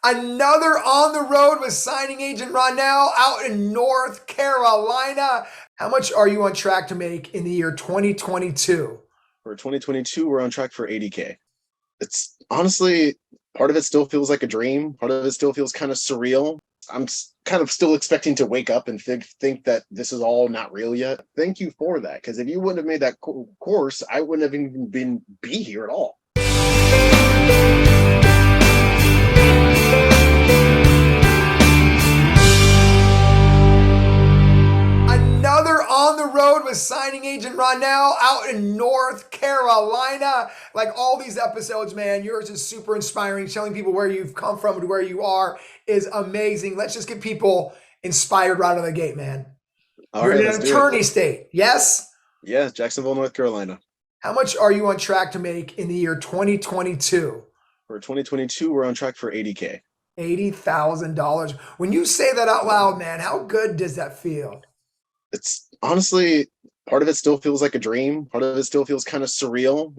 Another on the road with signing agent Ronell out in North Carolina. How much are you on track to make in the year 2022? For 2022, we're on track for 80K. It's honestly, part of it still feels like a dream. Part of it still feels kind of surreal. I'm kind of still expecting to wake up and think that this is all not real yet. Thank you for that, because if you wouldn't have made that course, I wouldn't have even be here at all. Another on the road with signing agent Ronell out in North Carolina. Like all these episodes, man, yours is super inspiring. Telling people where you've come from and where you are is amazing. Let's just get people inspired right out of the gate, man. All You're right, in let's an do it. attorney state, yes? Yeah, Jacksonville, North Carolina. How much are you on track to make in the year 2022? For 2022, we're on track for 80K. $80,000. When you say that out loud, man, how good does that feel? It's honestly, part of it still feels like a dream. Part of it still feels kind of surreal.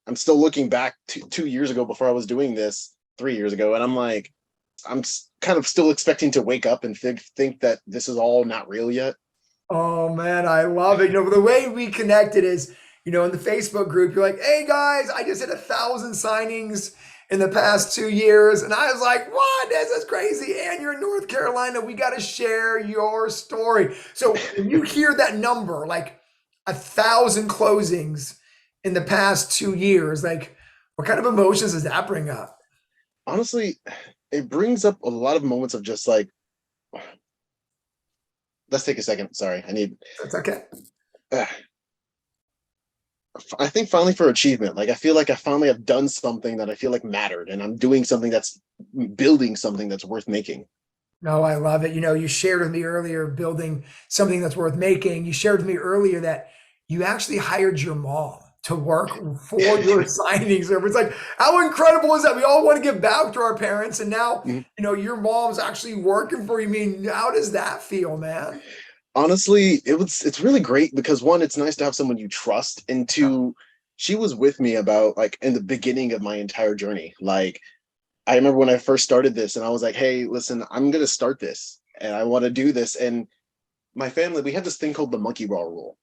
I'm still looking back to 2 years ago before I was doing this, 3 years ago, and I'm like, kind of still expecting to wake up and think that this is all not real yet. Oh man, I love it. The way we connected is, in the Facebook group, you're like, hey guys, I just hit 1,000 signings in the past 2 years. And I was like, what? This is crazy. And you're in North Carolina. We got to share your story. So when you hear that number, like 1,000 closings in the past 2 years, like what kind of emotions does that bring up? Honestly, it brings up a lot of moments of just like, let's take a second. Sorry, That's okay. uh, I think finally for achievement. Like I feel like I finally have done something that I feel like mattered, and I'm doing something that's building something that's worth making. No, I love it. You shared with me earlier building something that's worth making. You shared with me earlier that you actually hired your mom to work for your signings. It's like, how incredible is that? We all want to give back to our parents. And now, Mhm. your mom's actually working for you. I mean, how does that feel, man? Honestly, it's really great because one, it's nice to have someone you trust, and Yeah. two, she was with me about like in the beginning of my entire journey. Like I remember when I first started this, and I was like, hey, listen, I'm gonna start this and I want to do this. And my family, we have this thing called the monkey bar rule.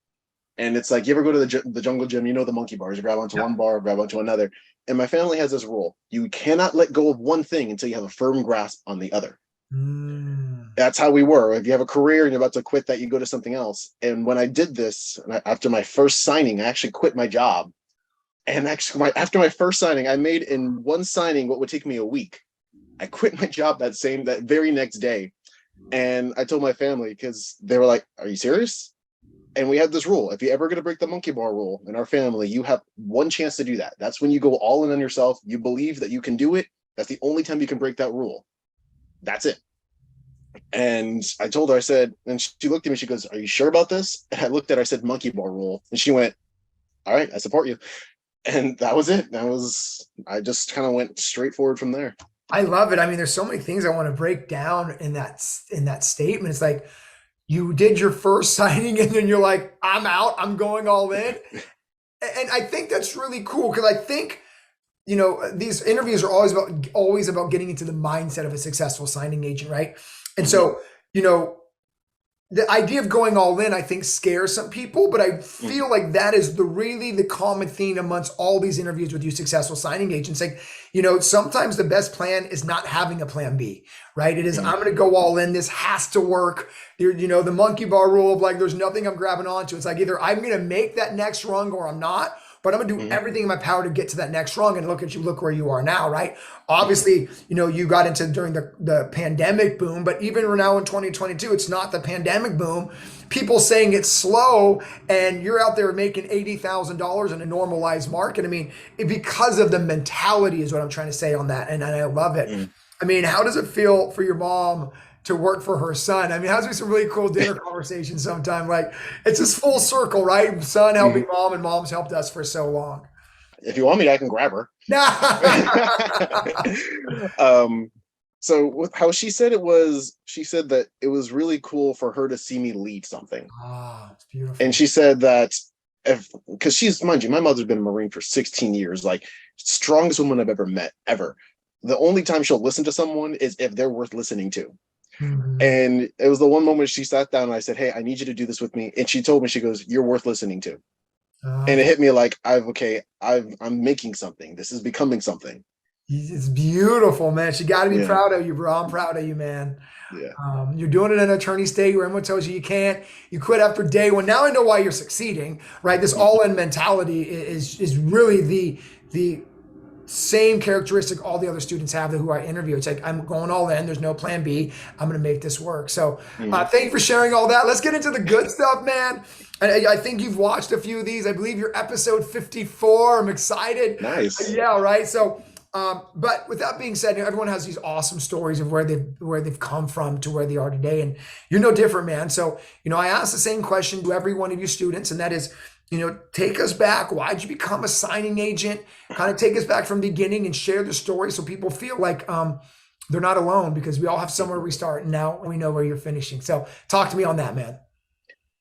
And it's like, you ever go to the jungle gym, the monkey bars, you grab onto Yeah. one bar, grab onto another. And my family has this rule: you cannot let go of one thing until you have a firm grasp on the other. Mm. That's how we were. If you have a career and you're about to quit that, you go to something else. And when I did this, after my first signing, I actually quit my job. And actually, after my first signing, I made in one signing what would take me a week. I quit my job that very next day. And I told my family, because they were like, are you serious? And we had this rule: if you're ever going to break the monkey bar rule in our family, you have one chance to do that. That's when you go all in on yourself. You believe that you can do it. That's the only time you can break that rule. That's it. And I told her, I said, and she looked at me, she goes, are you sure about this? And I looked at her, I said, monkey bar rule. And she went, all right, I support you. And that was it. I just kind of went straight forward from there. I love it. I mean, there's so many things I want to break down in that statement. It's like you did your first signing and then you're like, I'm out, I'm going all in. And I think that's really cool because I think these interviews are always about getting into the mindset of a successful signing agent, right? And Mhm. so, you know, the idea of going all in, I think, scares some people, but I Mhm. feel like that is the common theme amongst all these interviews with you successful signing agents. Like, sometimes the best plan is not having a plan B, right? It is, Mhm. I'm going to go all in. This has to work. The monkey bar rule of like, there's nothing I'm grabbing onto. It's like either I'm going to make that next rung or I'm not. But I'm gonna do Mhm. everything in my power to get to that next rung. And look at you, look where you are now, right? Mhm. Obviously, you got into during the pandemic boom, but even now in 2022, it's not the pandemic boom. People saying it's slow, and you're out there making $80,000 in a normalized market. I mean, because of the mentality is what I'm trying to say on that, and I love it. Mhm. I mean, how does it feel for your mom to work for her son? I mean, has to be some really cool dinner conversations sometime. Like it's just full circle, right? Son helping Mhm. mom, and mom's helped us for so long. If you want me, I can grab her. Nah. um, so with how she said it was, she said that it was really cool for her to see me lead something. Ah, it's And beautiful. she said that if, because she's, mind you, my mother's been a Marine for 16 years, like strongest woman I've ever met, ever. the only time she'll listen to someone is if they're worth listening to. Mhm. And it was the one moment she sat down and I said, "Hey, I need you to do this with me." And she told me, she goes, "You're worth listening to." And it hit me like, I'm making something. This is becoming something. It's beautiful, man. She got to be Yeah. proud of you, bro. I'm proud of you, man. Yeah. You're doing it in an attorney state where everyone tells you you can't. You quit after day one. Now I know why you're succeeding, right? This all-in mentality is really the same characteristic all the other students have who I interview. It's like, I'm going all in. There's no plan B. I'm going to make this work. So Mhm. thank you for sharing all that. Let's get into the good stuff, man. I think you've watched a few of these. I believe you're episode 54. I'm excited. Nice. Yeah, right. So, but with that being said, everyone has these awesome stories of where they've come from to where they are today, and you're no different, man. So, I ask the same question to every one of you students, and that is, take us back. Why'd you become a signing agent? Kind of take us back from the beginning and share the story so people feel like they're not alone, because we all have somewhere we start and now we know where you're finishing. So talk to me on that, man.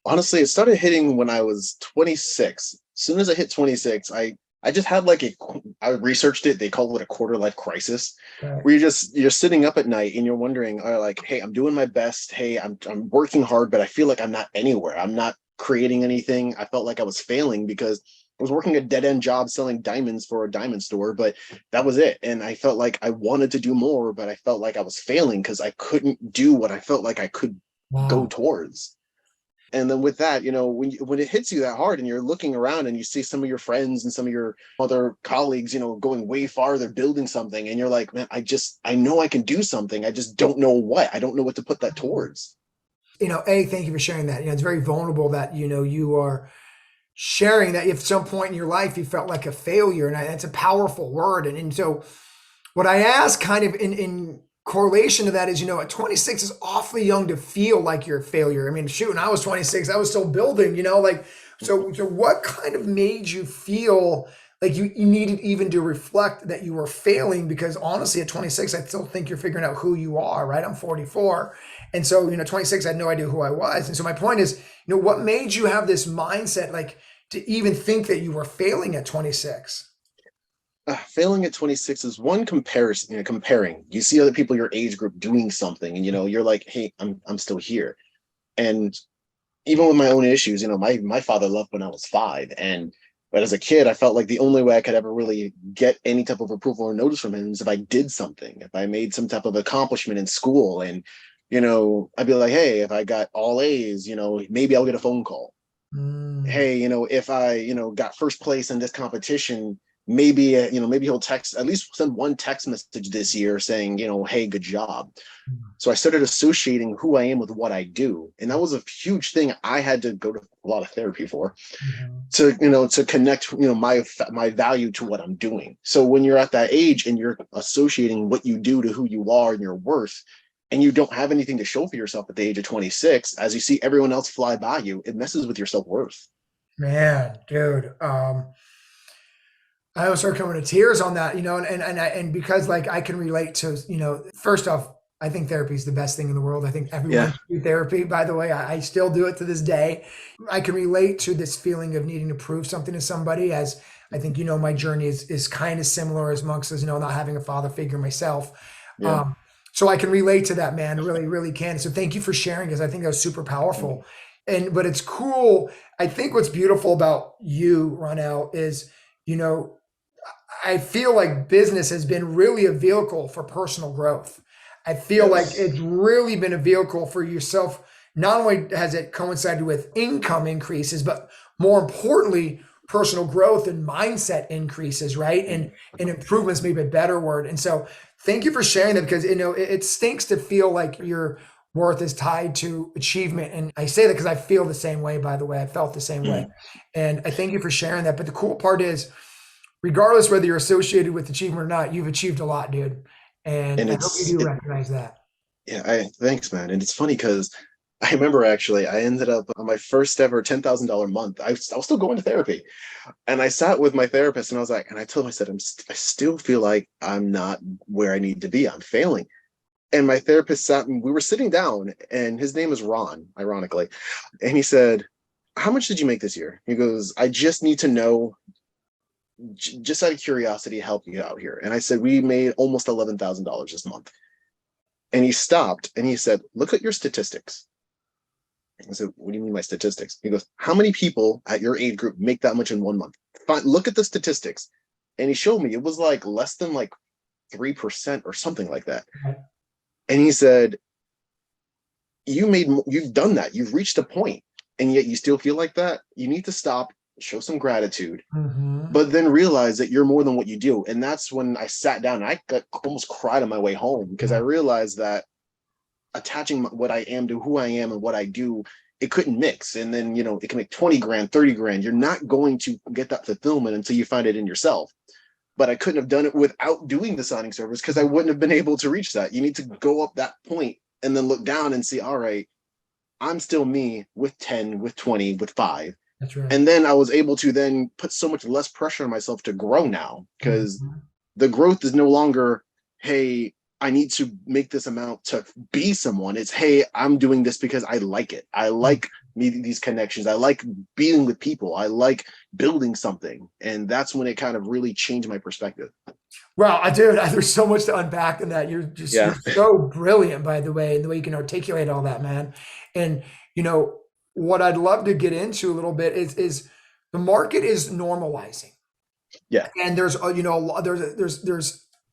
Honestly, it started hitting when I was 26. As soon as I hit 26, I just had like I researched it. They call it a quarter life crisis, Okay. where you're sitting up at night and you're wondering, like, hey, I'm doing my best. Hey, I'm working hard, but I feel like I'm not anywhere. I'm not creating anything. I felt like I was failing because I was working a dead end job selling diamonds for a diamond store, but that was it. And I felt like I wanted to do more, but I felt like I was failing because I couldn't do what I felt like I could go Wow. towards. And then with that, when it hits you that hard and you're looking around and you see some of your friends and some of your other colleagues, going way farther, building something, and you're like, man, I know I can do something. I just don't know what. I don't know what to put that towards. Thank you for sharing that. It's very vulnerable that, you are sharing that if at some point in your life you felt like a failure. And that's a powerful word. And so what I ask kind of in correlation to that is, at 26 is awfully young to feel like you're a failure. I mean, shoot, when I was 26, I was still building, so what kind of made you feel like you needed even to reflect that you were failing? Because honestly, at 26, I still think you're figuring out who you are, right? I'm 44. And so, 26, I had no idea who I was. And so my point is, what made you have this mindset, like to even think that you were failing at 26? Failing at 26 is one comparison, comparing. You see other people your age group doing something, and you're like, hey, I'm still here. And even with my own issues, my father left when I was 5. But as a kid, I felt like the only way I could ever really get any type of approval or notice from him is if I did something, if I made some type of accomplishment in school. And, I'd be like, hey, if I got all A's, maybe I'll get a phone call. Mm, Hey, if I, got first place in this competition, maybe he'll at least send one text message this year saying, hey, good job. So I started associating who I am with what I do. And that was a huge thing I had to go to a lot of therapy for, mhm. to connect, my value to what I'm doing. So when you're at that age and you're associating what you do to who you are and your worth, and you don't have anything to show for yourself at the age of 26, as you see everyone else fly by you, it messes with your self-worth. Man, dude. I almost start coming to tears on that, and because like I can relate to, first off, I think therapy is the best thing in the world. I think everyone Yeah. should do therapy. By the way, I still do it to this day. I can relate to this feeling of needing to prove something to somebody, as I think, my journey is kind of similar as Monk says, not having a father figure myself. Yeah. Um, so I can relate to that, man. Really, really can. So thank you for sharing, because I think that was super powerful. But it's cool. I think what's beautiful about you, Ronell, is, you know, I feel like business has been really a vehicle for personal growth. I feel like it's Yes. really been a vehicle for yourself. Not only has it coincided with income increases, but more importantly, personal growth and mindset increases, right? And improvements, maybe a better word. And so thank you for sharing that, because it stinks to feel like your worth is tied to achievement. And I say that because I feel the same way, by the way. I felt the same way. And I thank you for sharing that. But the cool part is, regardless whether you're associated with achievement or not, you've achieved a lot, dude. And And I hope you do it recognize that. Yeah, thanks, man. And it's funny because I remember actually I ended up on my first ever $10,000 month. I was still going to therapy, and I sat with my therapist and I was like, and I told him, I said, I still feel like I'm not where I need to be. I'm failing. And my therapist sat and we were sitting down, and his name is Ron, ironically, and he said, how much did you make this year? He goes, I just need to know just out of curiosity, help you out here. And I said, we made almost $11,000 this month. And he stopped and he said, look at your statistics. I said, what do you mean my statistics? He goes, how many people at your age group make that much in 1 month? Fine, look at the statistics. And he showed me it was like less than like 3% or something like that. And he said, you've done that. You've reached a point, and yet you still feel like that. You need to stop, show some gratitude, but then realize that you're more than what you do. And that's when I sat down and I almost cried on my way home, because I realized that attaching what I am to who I am and what I do, it couldn't mix. And then, it can make 20 grand, 30 grand. You're not going to get that fulfillment until you find it in yourself. But I couldn't have done it without doing the signing service, because I wouldn't have been able to reach that. You need to go up that point and then look down and see, all right, I'm still me with 10, with 20, with 5. That's right. And then I was able to then put so much less pressure on myself to grow now, because the growth is no longer, hey, I need to make this amount to be someone. It's, hey, I'm doing this because I like it. I like meeting these connections. I like being with people. I like building something. And that's when it kind of really changed my perspective. Well, dude, there's so much to unpack in that. You're so brilliant, by the way, and the way you can articulate all that, man. And, what I'd love to get into a little bit is the market is normalizing. Yeah. And there's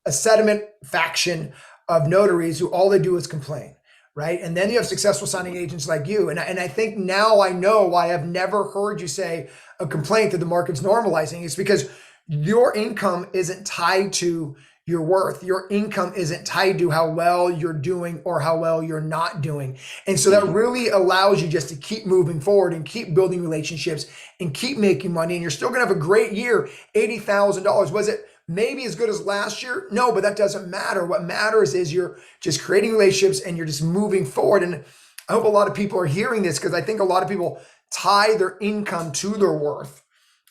a sediment faction of notaries who all they do is complain, right? And then you have successful signing agents like you. And I think now I know why I've never heard you say a complaint that the market's normalizing. It's because your income isn't tied to your worth. Your income isn't tied to how well you're doing or how well you're not doing. And so that really allows you just to keep moving forward and keep building relationships and keep making money. And you're still going to have a great year. $80,000. Was it maybe as good as last year? No, but that doesn't matter. What matters is you're just creating relationships and you're just moving forward. And I hope a lot of people are hearing this, because I think a lot of people tie their income to their worth.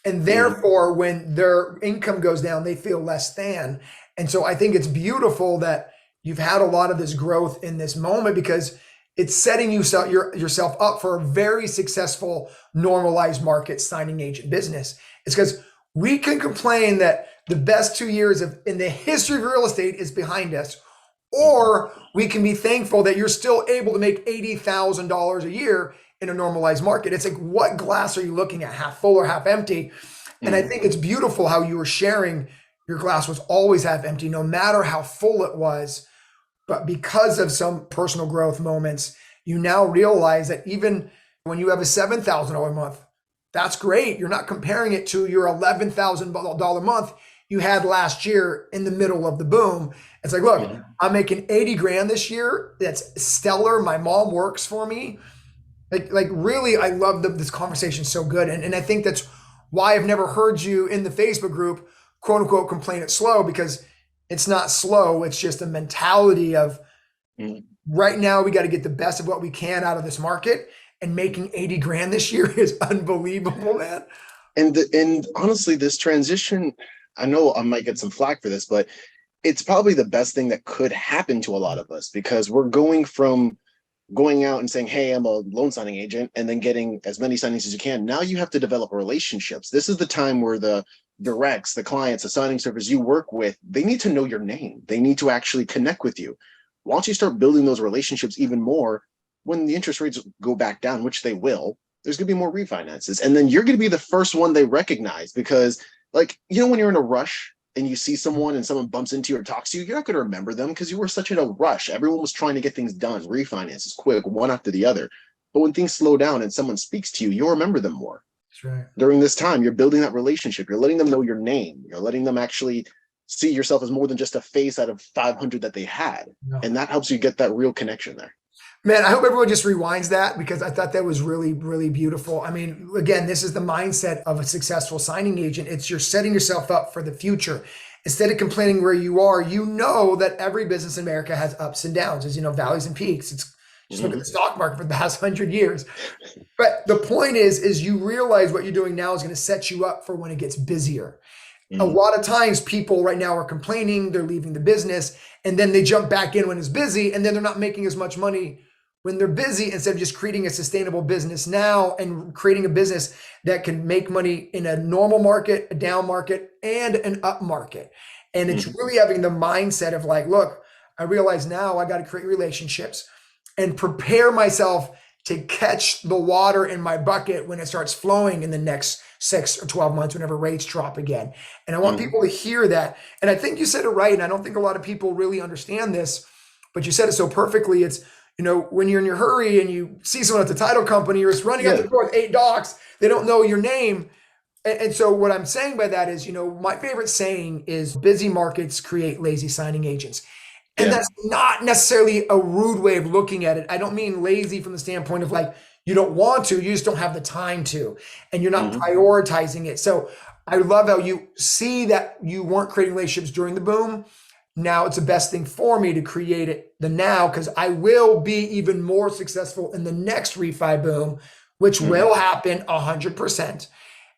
And therefore, when their income goes down, they feel less than. And so I think it's beautiful that you've had a lot of this growth in this moment, because it's setting yourself up for a very successful, normalized market signing agent business. It's because we can complain that the best 2 years in the history of real estate is behind us, or we can be thankful that you're still able to make $80,000 a year in a normalized market. It's like, what glass are you looking at, half full or half empty? And I think it's beautiful how you were sharing your glass was always half empty, no matter how full it was. But because of some personal growth moments, you now realize that even when you have a $7,000 month, that's great. You're not comparing it to your $11,000 month you had last year in the middle of the boom. It's like, look, I'm making 80 grand this year. That's stellar. My mom works for me. Like really, I love this conversation so good. And I think that's why I've never heard you in the Facebook group, quote unquote, complain it's slow, because it's not slow. It's just a mentality of right now, we got to get the best of what we can out of this market, and making 80 grand this year is unbelievable, man. And honestly, this transition, I know I might get some flack for this, but it's probably the best thing that could happen to a lot of us, because we're going from going out and saying, hey, I'm a loan signing agent, and then getting as many signings as you can. Now you have to develop relationships. This is the time where the directs, the clients, the signing service you work with, they need to know your name. They need to actually connect with you. Once you start building those relationships even more, when the interest rates go back down, which they will, there's going to be more refinances. And then you're going to be the first one they recognize, because when you're in a rush and you see someone and someone bumps into you or talks to you, you're not going to remember them because you were such in a rush. Everyone was trying to get things done, refinances quick, one after the other. But when things slow down and someone speaks to you, you'll remember them more. That's right. During this time, you're building that relationship. You're letting them know your name. You're letting them actually see yourself as more than just a face out of 500 that they had. No. And that helps you get that real connection there. Man, I hope everyone just rewinds that, because I thought that was really, really beautiful. I mean, again, this is the mindset of a successful signing agent. It's you're setting yourself up for the future. Instead of complaining where you are, you know that every business in America has ups and downs, as valleys and peaks. It's just look at the stock market for the past 100 years. But the point is you realize what you're doing now is going to set you up for when it gets busier. A lot of times people right now are complaining, they're leaving the business, and then they jump back in when it's busy, and then they're not making as much money when they're busy, instead of just creating a sustainable business now and creating a business that can make money in a normal market, a down market, and an up market. And it's Mhm. really having the mindset of like, look, I realize now I got to create relationships and prepare myself to catch the water in my bucket when it starts flowing in the next 6 or 12 months, whenever rates drop again. And I want Mhm. people to hear that. And I think you said it right. And I don't think a lot of people really understand this, but you said it so perfectly. It's, when you're in your hurry and you see someone at the title company or is running out the Yeah. door with 8 docs, they don't know your name. And so what I'm saying by that is, my favorite saying is busy markets create lazy signing agents. And Yeah. that's not necessarily a rude way of looking at it. I don't mean lazy from the standpoint of like, you don't want to, you just don't have the time to, and you're not Mhm. prioritizing it. So I love how you see that you weren't creating relationships during the boom. Now it's the best thing for me to create it the now, because I will be even more successful in the next refi boom, which Mhm. will happen 100%.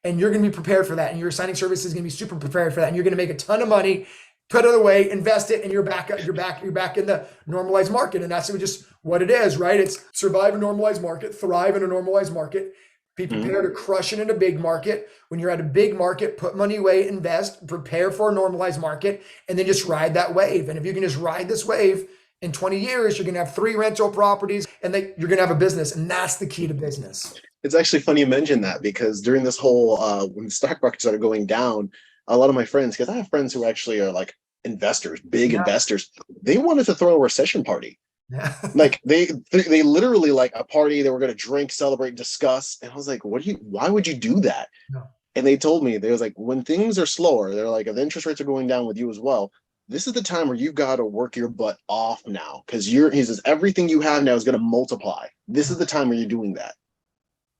And you're going to be prepared for that. And your signing service is going to be super prepared for that. And you're going to make a ton of money, put it away, invest it, and you're back in the normalized market. And that's just what it is, right? It's survive a normalized market, thrive in a normalized market, be Mhm. prepared to crush it in a big market. When you're at a big market, put money away, invest, prepare for a normalized market, and then just ride that wave. And if you can just ride this wave, in 20 years, you're going to have 3 rental properties and you're going to have a business. And that's the key to business. It's actually funny you mentioned that, because during this whole when the stock market started going down, a lot of my friends, because I have friends who actually are like investors, big Yeah. investors, they wanted to throw a recession party. Yeah. Like they literally like a party, they were going to drink, celebrate, discuss, and I was like, why would you do that? No. And they told me, they was like, when things are slower, they're like, if interest rates are going down with you as well, this is the time where you've got to work your butt off now, because he says everything you have now is going to multiply. This is the time where you're doing that.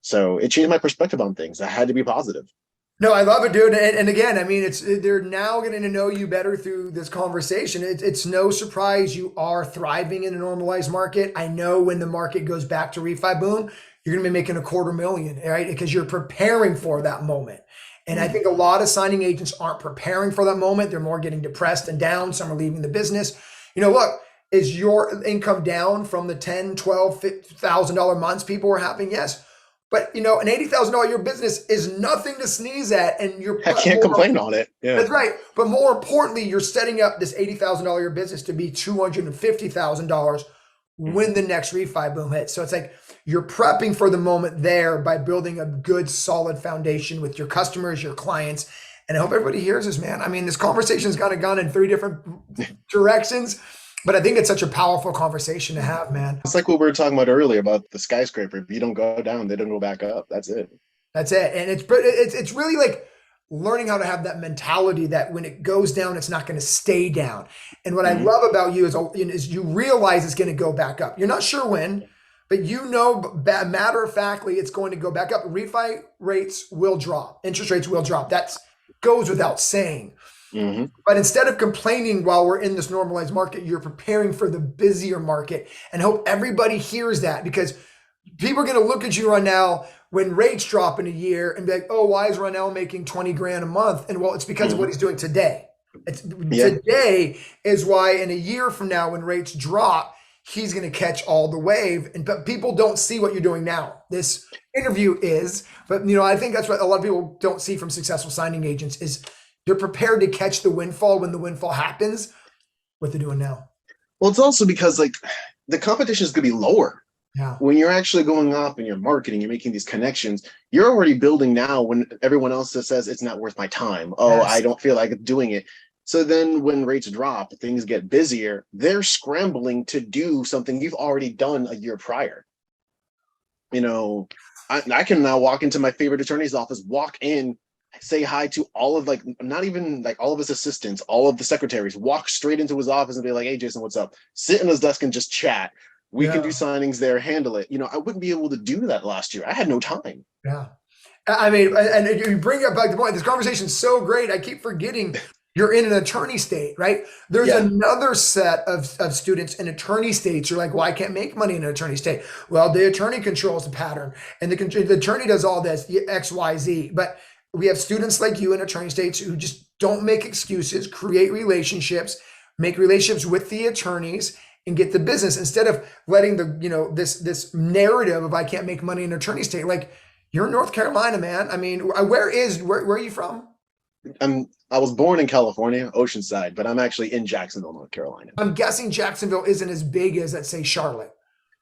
So it changed my perspective on things. I had to be positive. No, I love it, dude. And again, I mean, they're now getting to know you better through this conversation. It's no surprise you are thriving in a normalized market. I know when the market goes back to refi boom, you're going to be making $250,000, right? Because you're preparing for that moment. And I Mhm. think a lot of signing agents aren't preparing for that moment. They're more getting depressed and down. Some are leaving the business. Look, is your income down from the 10, 12, $1,000 months people were having? Yes. But an $80,000 a year business is nothing to sneeze at, and I can't complain on it. Yeah. that's right. But more importantly, you're setting up this $80,000 a year business to be $250,000 Mhm. when the next refi boom hits. So it's like you're prepping for the moment there by building a good, solid foundation with your customers, your clients. And I hope everybody hears this, man. I mean, this conversation's kind of gone in 3 different directions, but I think it's such a powerful conversation to have, man. It's like what we were talking about earlier about the skyscraper. If you don't go down, they don't go back up. That's it. That's it. And it's really like learning how to have that mentality that when it goes down, it's not going to stay down. And what I Mhm. love about you is you realize it's going to go back up. You're not sure when, but matter of factly, it's going to go back up. Refi rates will drop. Interest rates will drop. That goes without saying. Mhm. But instead of complaining while we're in this normalized market, you're preparing for the busier market. And I hope everybody hears that, because people are going to look at you right now when rates drop in a year and be like, oh, why is Ronell making 20 grand a month? And well, it's because of what Mhm. he's doing today. Yeah. Today is why in a year from now, when rates drop, he's going to catch all the wave. But people don't see what you're doing now. This interview is, but I think that's what a lot of people don't see from successful signing agents is they're prepared to catch the windfall when the windfall happens, what they're doing now. Well, it's also because like the competition is going to be lower Yeah. when you're actually going up and you're marketing, you're making these connections. You're already building now when everyone else just says it's not worth my time. Oh, I Yes. don't feel like doing it. So then when rates drop, things get busier. They're scrambling to do something you've already done a year prior. You know, I can now walk into my favorite attorney's office, walk in, say hi to all of like not even like all of his assistants, all of the secretaries, walk straight into his office and be like, hey Jason, what's up? Sit in his desk and just chat. We can do Yeah. signings there, handle it. I wouldn't be able to do that last year. I had no time. Yeah. I mean, and you bring up like the point. This conversation is so great. I keep forgetting you're in an attorney state, right? There's Yeah. another set of students in attorney states who are like, well, I can't make money in an attorney state. Well, the attorney controls the pattern, and the attorney does all this X, Y, Z. But we have students like you in attorney states who just don't make excuses, create relationships, make relationships with the attorneys, and get the business instead of letting the, this narrative of I can't make money in an attorney state. Like, you're in North Carolina, man. I mean, where are you from? I was born in California, Oceanside, but I'm actually in Jacksonville, North Carolina. I'm guessing Jacksonville isn't as big as, let's say, Charlotte.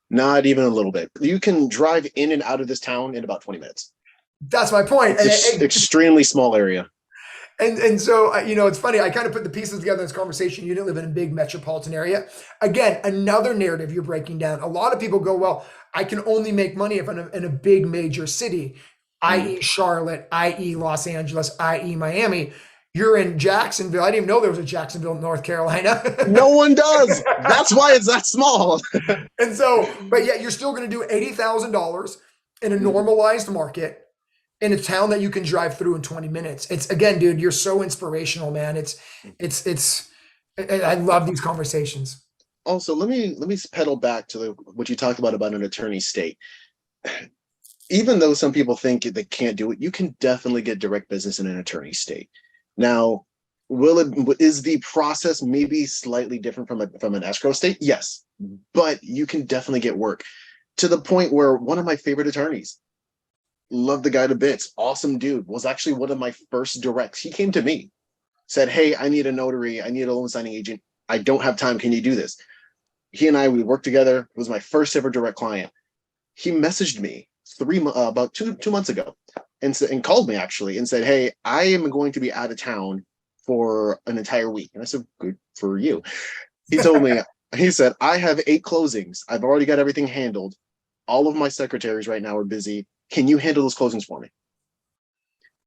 Not even a little bit. You can drive in and out of this town in about 20 minutes. That's my point. It's extremely small area. And so, it's funny. I kind of put the pieces together in this conversation. You didn't live in a big metropolitan area. Again, another narrative you're breaking down. A lot of people go, well, I can only make money if I'm in a big major city, i.e. Charlotte, i.e. Los Angeles, i.e. Miami. You're in Jacksonville. I didn't even know there was a Jacksonville, North Carolina. No one does. That's why it's that small. And so, but yet you're still going to do $80,000 in a normalized market in a town that you can drive through in 20 minutes. It's, again, dude, you're so inspirational, man. I love these conversations. Also, let me pedal back to what you talked about an attorney state. Even though some people think they can't do it, you can definitely get direct business in an attorney state. Now, is the process maybe slightly different from an escrow state? Yes, but you can definitely get work to the point where one of my favorite attorneys, love the guy to bits, awesome dude, was actually one of my first directs. He came to me, said, hey, I need a notary. I need a loan signing agent. I don't have time. Can you do this? He and we worked together. It was my first ever direct client. He messaged me about two months ago and called me actually and said, hey, I am going to be out of town for an entire week. And I said, good for you. He told me, he said, I have 8 closings. I've already got everything handled. All of my secretaries right now are busy. Can you handle those closings for me?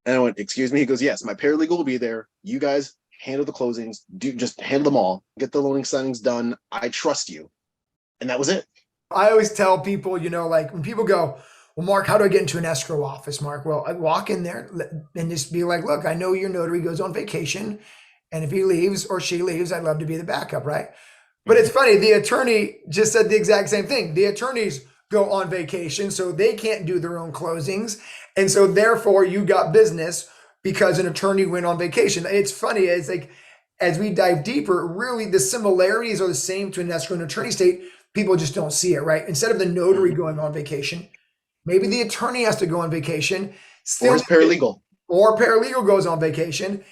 And I went, excuse me? He goes, yes, my paralegal will be there. You guys handle the closings. Just handle them all. Get the loaning signings done. I trust you. And that was it. I always tell people, like when people go, well, Mark, how do I get into an escrow office, Mark? Well, I walk in there and just be like, look, I know your notary goes on vacation. And if he leaves or she leaves, I'd love to be the backup, right? But it's funny. The attorney just said the exact same thing. The attorneys go on vacation, so they can't do their own closings. And so therefore you got business because an attorney went on vacation. It's funny. It's like, as we dive deeper, really the similarities are the same to an escrow and attorney state. People just don't see it, right? Instead of the notary going on vacation, maybe the attorney has to go on vacation. Or his paralegal. Or paralegal goes on vacation.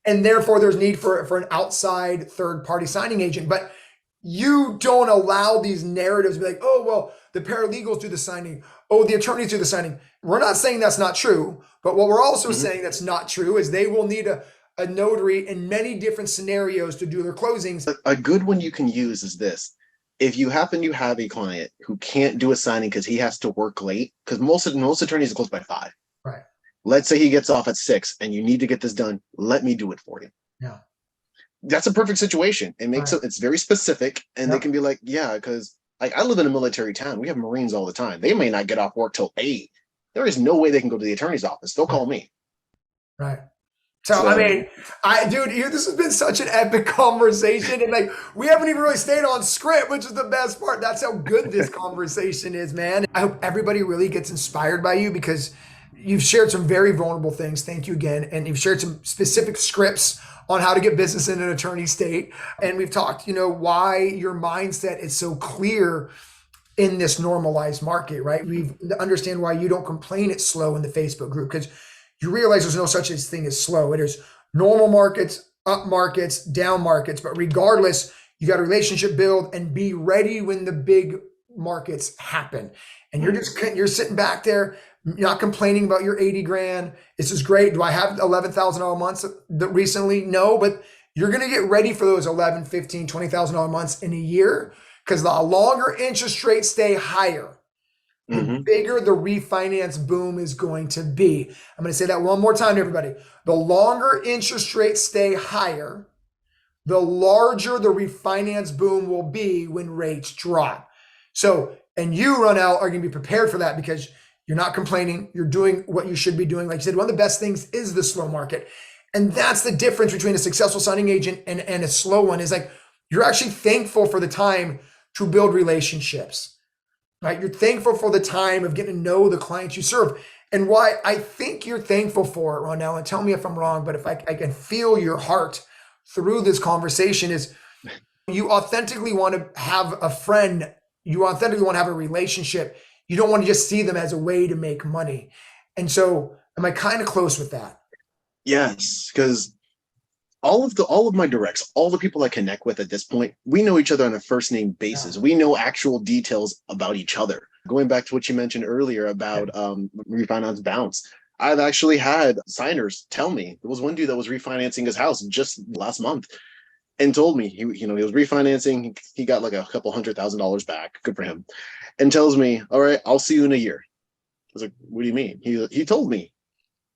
And therefore there's need for an outside third party signing agent. But you don't allow these narratives to be like, oh, well, the paralegals do the signing. Oh, the attorneys do the signing. We're not saying that's not true. But what we're also saying that's not true is they will need a notary in many different scenarios to do their closings. A good one you can use is this. If you happen to have a client who can't do a signing because he has to work late, because most attorneys are closed by 5. Right. Let's say he gets off at 6 and you need to get this done. Let me do it for you. Yeah. That's a perfect situation. It makes it's very specific, and they can be like, yeah, because like I live in a military town. We have Marines all the time. They may not get off work till 8. There is no way they can go to the attorney's office. They'll call me. Right. So I mean, dude, this has been such an epic conversation, and like we haven't even really stayed on script, which is the best part. That's how good this conversation is, man. I hope everybody really gets inspired by you because you've shared some very vulnerable things. Thank you again, and you've shared some specific scripts on how to get business in an attorney state, and we've talked, why your mindset is so clear in this normalized market, right? We understand why you don't complain it's slow in the Facebook group because you realize there's no such thing as slow. It is normal markets, up markets, down markets. But regardless, you got a relationship build and be ready when the big markets happen. And you're sitting back there, not complaining about your 80 grand. This is great. Do I have $11,000 months recently? No, but you're going to get ready for those $11, $15, $20,000 months in a year because the longer interest rates stay higher, the bigger the refinance boom is going to be. I'm going to say that one more time to everybody. The longer interest rates stay higher, the larger the refinance boom will be when rates drop. So, and you, Ronell, are going to be prepared for that because you're not complaining. You're doing what you should be doing. Like you said, one of the best things is the slow market. And that's the difference between a successful signing agent and a slow one is like, you're actually thankful for the time to build relationships. Right? You're thankful for the time of getting to know the clients you serve. And why I think you're thankful for it, Ronell, and tell me if I'm wrong, but if I can feel your heart through this conversation is You authentically want to have a friend. You authentically want to have a relationship. You don't want to just see them as a way to make money. And so, am I kind of close with that? Yes, because all of my directs, all the people I connect with at this point, we know each other on a first name Yeah. basis. We know actual details about each other. Going back to what you mentioned earlier Yeah. about refinance bounce, I've actually had signers tell me there was one dude that was refinancing his house just last month and told me he was refinancing. He got like a couple $100,000 back. Good for him. And tells me, all right, I'll see you in a year. I was like, what do you mean? He told me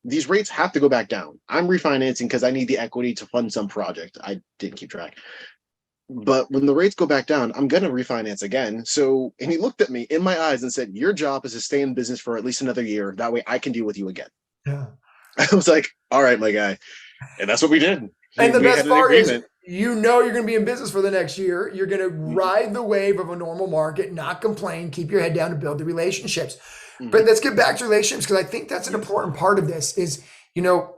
these rates have to go back down. I'm refinancing because I need the equity to fund some project. I didn't keep track. But when the rates go back down, I'm going to refinance again. So, and he looked at me in my eyes and said, your job is to stay in business for at least another year. That way I can deal with you again. Yeah. I was like, all right, my guy. And that's what we did. And the We had best an part is, agreement. you're going to be in business for the next year. You're going to ride the wave of a normal market, not complain, keep your head down to build the relationships. Mm-hmm. But let's get back to relationships, because I think that's an Yes. important part of this is, you know,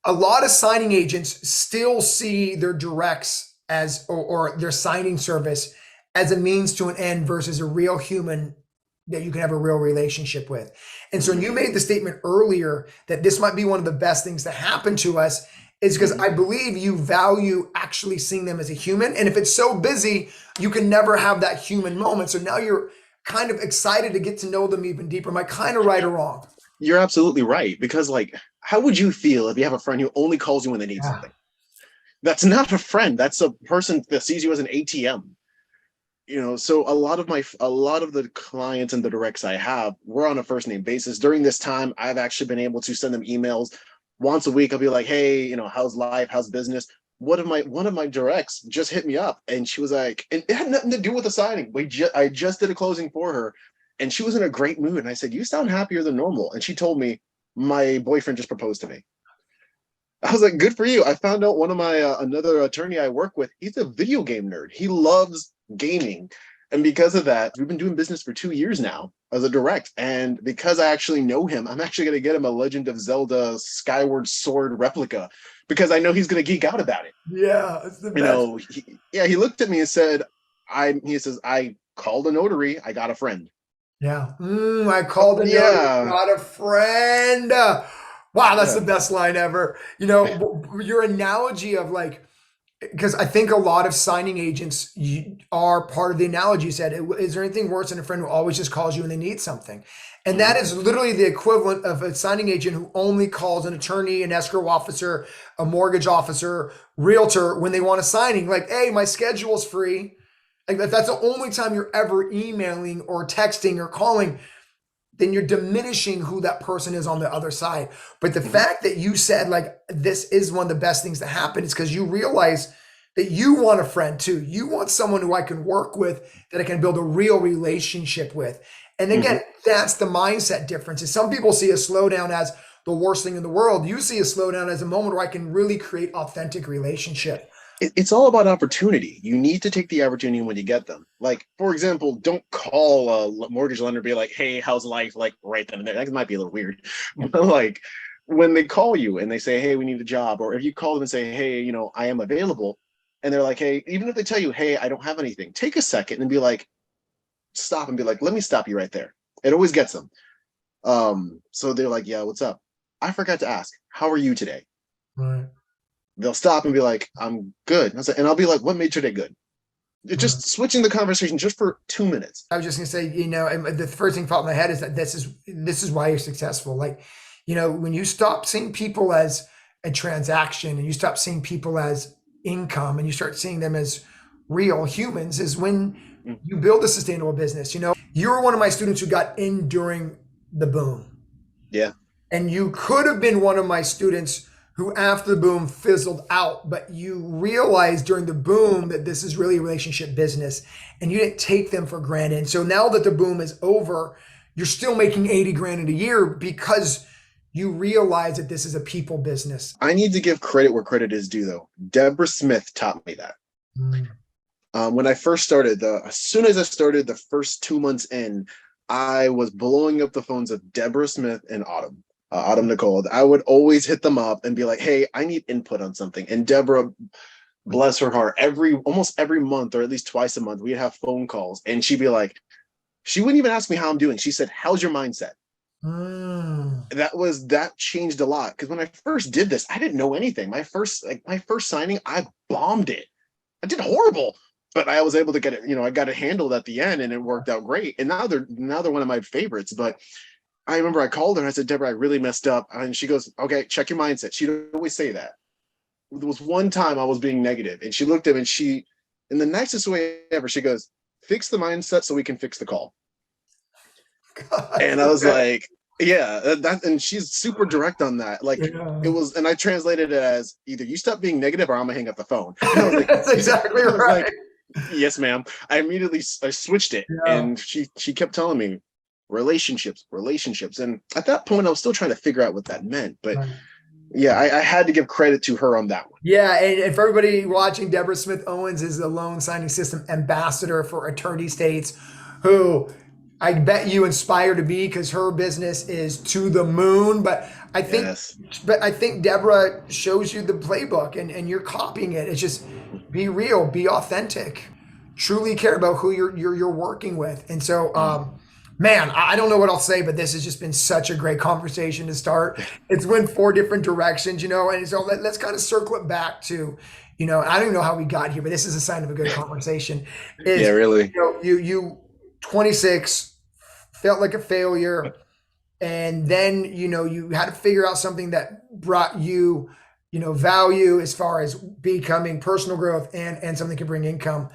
a lot of signing agents still see their directs as, or their signing service as a means to an end versus a real human that you can have a real relationship with. And so when you made the statement earlier that this might be one of the best things that happen to us, is because I believe you value actually seeing them as a human. And if it's so busy, you can never have that human moment. So now you're kind of excited to get to know them even deeper. Am I kind of right or wrong? You're absolutely right. Because, like, how would you feel if you have a friend who only calls you when they need Yeah. something? That's not a friend. That's a person that sees you as an ATM. So a lot of the clients and the directs I have, we're on a first name basis. During this time, I've actually been able to send them emails once a week. I'll be like, hey, how's life, how's business? One of my directs just hit me up, and she was like, and it had nothing to do with the signing. I just did a closing for her, and she was in a great mood, and I said, you sound happier than normal. And she told me, my boyfriend just proposed to me. I was like, good for you. I found out one of my another attorney I work with, he's a video game nerd. He loves gaming. And because of that, we've been doing business for 2 years now as a direct. And because I actually know him, I'm actually going to get him a Legend of Zelda Skyward Sword replica because I know he's going to geek out about it. Yeah, it's the best. He looked at me and said, he says, I called a notary. I got a friend. Yeah. I called a notary, Yeah. got a friend. Wow, that's the Yeah. best line ever. Your analogy of like, because I think a lot of signing agents are part of the analogy you said. Is there anything worse than a friend who always just calls you when they need something? And that is literally the equivalent of a signing agent who only calls an attorney, an escrow officer, a mortgage officer, realtor when they want a signing. Like, hey, my schedule's free. Like, if that's the only time you're ever emailing or texting or calling, then you're diminishing who that person is on the other side. But the fact that you said, like, this is one of the best things to happen is because you realize that you want a friend too. You want someone who I can work with, that I can build a real relationship with. And again, that's the mindset difference. Is some people see a slowdown as the worst thing in the world. You see a slowdown as a moment where I can really create authentic relationship. It's all about opportunity. You need to take the opportunity when you get them. Like, for example, don't call a mortgage lender and be like, hey, how's life? Like right then and there. That might be a little weird. But like when they call you and they say, hey, we need a job, or if you call them and say, hey, I am available, and they're like, hey, even if they tell you, hey, I don't have anything, take a second and be like, stop and be like, let me stop you right there. It always gets them. So they're like, yeah, what's up? I forgot to ask, how are you today? Right. They'll stop and be like, I'm good. And I'll be like, what made your day good? It's Right. just switching the conversation just for 2 minutes. I was just gonna say, and the first thing that popped in my head is that this is why you're successful. Like, when you stop seeing people as a transaction and you stop seeing people as income and you start seeing them as real humans, is when you build a sustainable business. You were one of my students who got in during the boom. Yeah. And you could have been one of my students who after the boom fizzled out, but you realized during the boom that this is really a relationship business and you didn't take them for granted. And so now that the boom is over, you're still making 80 grand in a year because you realize that this is a people business. I need to give credit where credit is due, though. Deborah Smith taught me that. When I first started, as soon as I started, the first 2 months in, I was blowing up the phones of Deborah Smith and Autumn Nicole. I would always hit them up and be like, hey, I need input on something. And Deborah bless her heart, almost every month or at least twice a month, we'd have phone calls, and she'd be like, she wouldn't even ask me how I'm doing. She said, "How's your mindset?" Mm. That changed a lot, because when I first did this, I didn't know anything. My first signing, I bombed it. I did horrible, but I was able to get it. I got it handled at the end, and it worked out great. And now they're one of my favorites. But I remember I called her and I said, "Deborah, I really messed up." And she goes, "Okay, check your mindset." She'd always say that. There was one time I was being negative, and she looked at me and in the nicest way ever, she goes, "Fix the mindset so we can fix the call." God, And I was okay. like, yeah, and she's super direct on that. Like, it Yeah. was, and I translated it as, either you stop being negative or I'm gonna hang up the phone. And I was like, That's exactly I was right. like, yes, ma'am. I switched it, Yeah. and she kept telling me, relationships, relationships. And at that point, I was still trying to figure out what that meant. But Right. yeah, I had to give credit to her on that one. Yeah, and for everybody watching, Deborah Smith Owens is the loan signing system ambassador for Attorney States, who I bet you inspire to be, because her business is to the moon. Yes. But I think Deborah shows you the playbook, and you're copying it. It's just be real, be authentic, truly care about who you're working with. And so, man, I don't know what I'll say, but this has just been such a great conversation to start. It's went four different directions, and so let's kind of circle it back to, I don't even know how we got here, but this is a sign of a good conversation. Yeah, Is really. you 26 felt like a failure, and then you had to figure out something that brought you value as far as becoming personal growth, and something can bring income,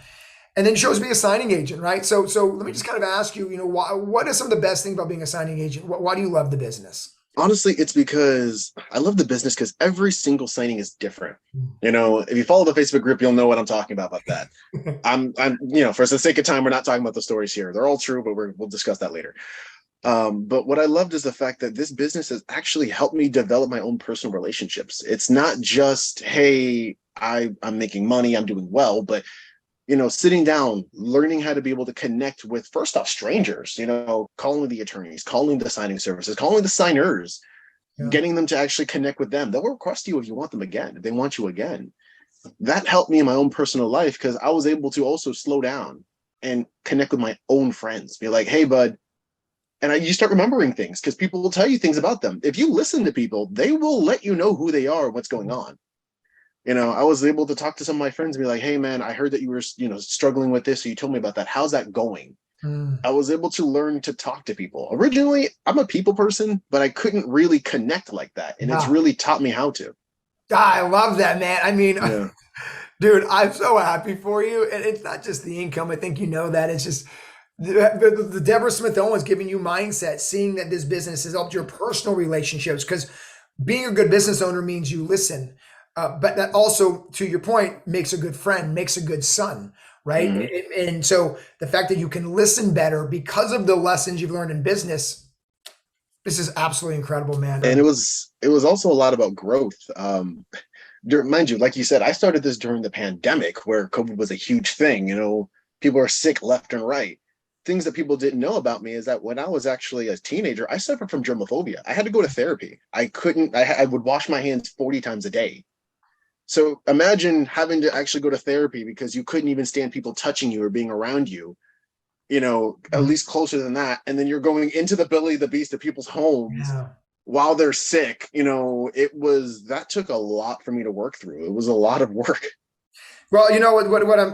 and then you chose to be a signing agent, right? So let me just kind of ask you, what are some of the best things about being a signing agent? Why do you love the business? Honestly, it's because I love the business, because every single signing is different. If you follow the Facebook group, you'll know what I'm talking about that. For the sake of time, we're not talking about the stories here. They're all true, but we'll discuss that later. But what I loved is the fact that this business has actually helped me develop my own personal relationships. It's not just, hey, I'm making money, I'm doing well, but sitting down, learning how to be able to connect with, first off, strangers, calling the attorneys, calling the signing services, calling the signers, Yeah. getting them to actually connect with them. They'll request you if you want them again, if they want you again. That helped me in my own personal life, because I was able to also slow down and connect with my own friends. Be like, "Hey, bud." And you start remembering things, because people will tell you things about them. If you listen to people, they will let you know who they are, what's going on. I was able to talk to some of my friends and be like, "Hey, man, I heard that you were, struggling with this. So you told me about that. How's that going?" Mm. I was able to learn to talk to people. Originally, I'm a people person, but I couldn't really connect like that. And it's Wow. really taught me how to. I love that, man. I mean, Yeah. dude, I'm so happy for you. And it's not just the income. I think you know that. It's just the Deborah Smith Owens giving you mindset, seeing that this business has helped your personal relationships. Because being a good business owner means you listen. But that also, to your point, makes a good friend, makes a good son, right? Mhm. And so the fact that you can listen better because of the lessons you've learned in business, this is absolutely incredible, man. And it was also a lot about growth. Mind you, like you said, I started this during the pandemic, where COVID was a huge thing. People are sick left and right. Things that people didn't know about me is that when I was actually a teenager, I suffered from germophobia. I had to go to therapy. I would wash my hands 40 times a day. So imagine having to actually go to therapy because you couldn't even stand people touching you or being around you, at least closer than that. And then you're going into the belly of the beast of people's homes Yeah. while they're sick. That took a lot for me to work through. It was a lot of work. Well,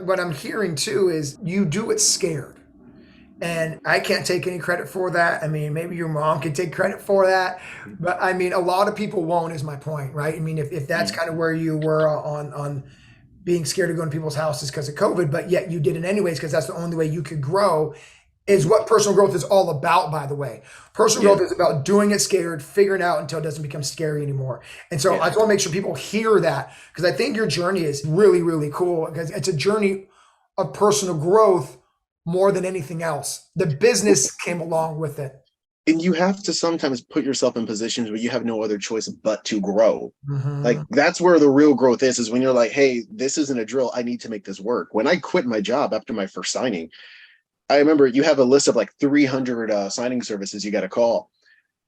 what I'm hearing too is you do it scared. And I can't take any credit for that. I mean, maybe your mom can take credit for that. But I mean, a lot of people won't, is my point, right? I mean, if that's kind of where you were on being scared to go into people's houses because of COVID, but yet you did it anyways because that's the only way you could grow, is what personal growth is all about, by the way. Personal Yeah. growth is about doing it scared, figuring it out until it doesn't become scary anymore. And so I Yeah. just want to make sure people hear that, because I think your journey is really, really cool, because it's a journey of personal growth more than anything else. The business came along with it. And you have to sometimes put yourself in positions where you have no other choice but to grow. Like, Mhm. that's where the real growth is when you're like, "Hey, this isn't a drill. I need to make this work." When I quit my job after my first signing, I remember you have a list of like 300 signing services you got to call.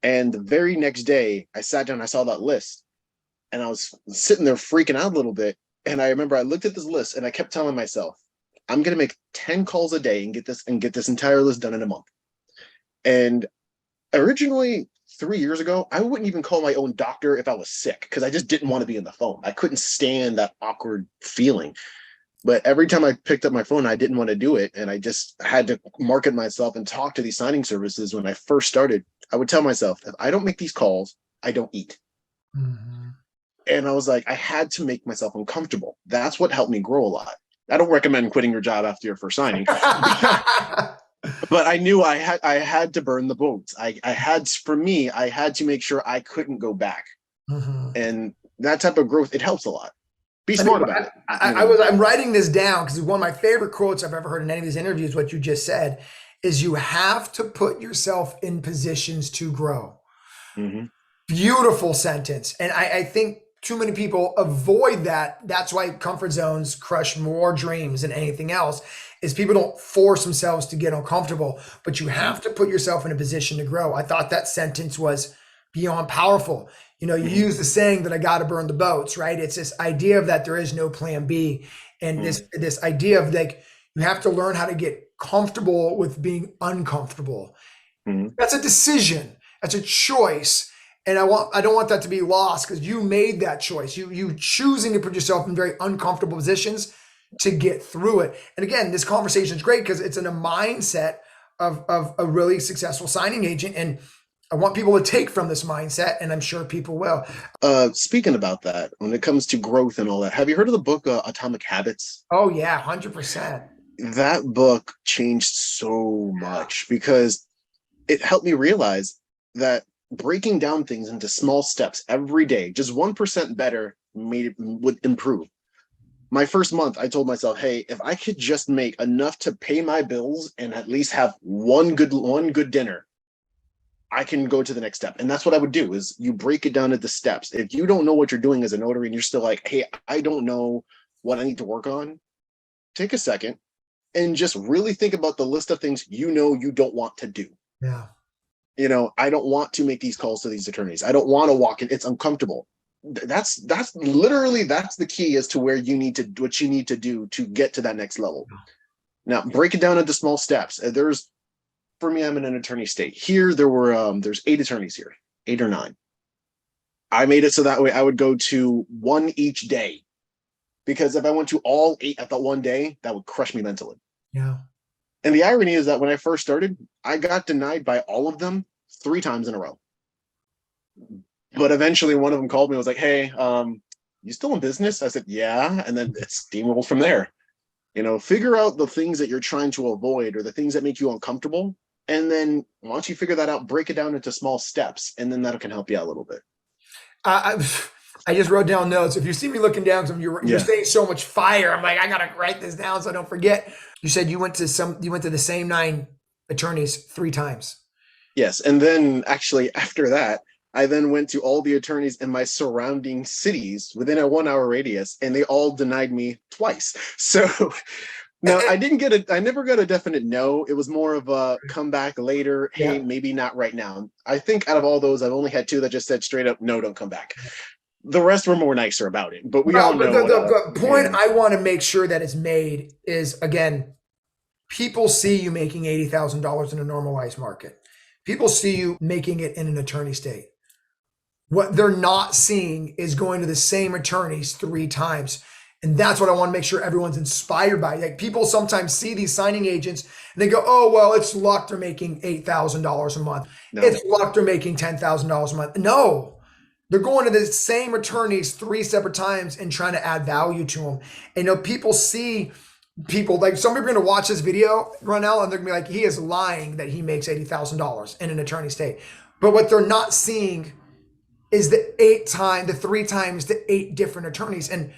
And the very next day, I sat down, I saw that list, and I was sitting there freaking out a little bit. And I remember I looked at this list and I kept telling myself, I'm going to make 10 calls a day and get this entire list done in a month. And originally 3 years ago, I wouldn't even call my own doctor if I was sick because I just didn't want to be on the phone. I couldn't stand that awkward feeling. But every time I picked up my phone, I didn't want to do it. And I just had to market myself and talk to these signing services. When I first started, I would tell myself, if I don't make these calls, I don't eat. Mm-hmm. And I was like, I had to make myself uncomfortable. That's what helped me grow a lot. I don't recommend quitting your job after your first signing, but I knew I had to burn the boats. I had to make sure I couldn't go back. Mm-hmm. And that type of growth, it helps a lot. Be I mean, smart about it. I'm writing this down because one of my favorite quotes I've ever heard in any of these interviews, what you just said, is you have to put yourself in positions to grow. Mm-hmm. Beautiful sentence. And I think too many people avoid that. That's why comfort zones crush more dreams than anything else, is people don't force themselves to get uncomfortable, but you have to put yourself in a position to grow. I thought that sentence was beyond powerful. You use the saying that I got to burn the boats, right? It's this idea of that there is no plan B. And this idea of like, you have to learn how to get comfortable with being uncomfortable. Mm-hmm. That's a decision. That's a choice. And I don't want that to be lost because you made that choice. You choosing to put yourself in very uncomfortable positions to get through it. And again, this conversation is great because it's in a mindset of a really successful signing agent. And I want people to take from this mindset, and I'm sure people will. Speaking about that, when it comes to growth and all that, have you heard of the book Atomic Habits? Oh yeah, 100%. That book changed so much because it helped me realize that breaking down things into small steps every day, just 1% better, would improve. My first month, I told myself, hey, if I could just make enough to pay my bills and at least have one good dinner, I can go to the next step. And that's what I would do, is you break it down into steps. If you don't know what you're doing as a notary and you're still like, hey, I don't know what I need to work on, take a second and just really think about the list of things you don't want to do. Yeah. I don't want to make these calls to these attorneys. I don't want to walk in. It's uncomfortable. That's literally the key as to what you need to do to get to that next level. Now, break it down into small steps. For me, I'm in an attorney state. Here, there's 8 attorneys here, 8 or 9. I made it so that way I would go to one each day, because if I went to all 8 at that one day, that would crush me mentally. Yeah. And the irony is that when I first started, I got denied by all of them 3 times in a row. But eventually one of them called me and was like, hey, you still in business? I said, yeah. And then it steamrolled from there. Figure out the things that you're trying to avoid or the things that make you uncomfortable. And then once you figure that out, break it down into small steps. And then that can help you out a little bit. I just wrote down notes. If you see me looking down, you're saying so much fire. I'm like, I got to write this down so I don't forget. You said you went to the same 9 attorneys 3 times. Yes. And then actually after that, I then went to all the attorneys in my surrounding cities within a 1-hour radius, and they all denied me twice. So now I never got a definite no. It was more of a come back later. Hey, maybe not right now. I think out of all those, I've only had 2 that just said straight up, no, don't come back. The rest were more nicer about it, but all know. The point I want to make sure that is made is, again, people see you making $80,000 in a normalized market. People see you making it in an attorney state. What they're not seeing is going to the same attorneys 3 times. And that's what I want to make sure everyone's inspired by. Like, people sometimes see these signing agents and they go, oh, well, it's luck they're making $8,000 a month. No. It's luck they're making $10,000 a month. No, they're going to the same attorneys 3 separate times and trying to add value to them. And people see people, like, some people are going to watch this video, Ronell, and they're going to be like, he is lying that he makes $80,000 in an attorney state. But what they're not seeing is the 3 times the 8 different attorneys. And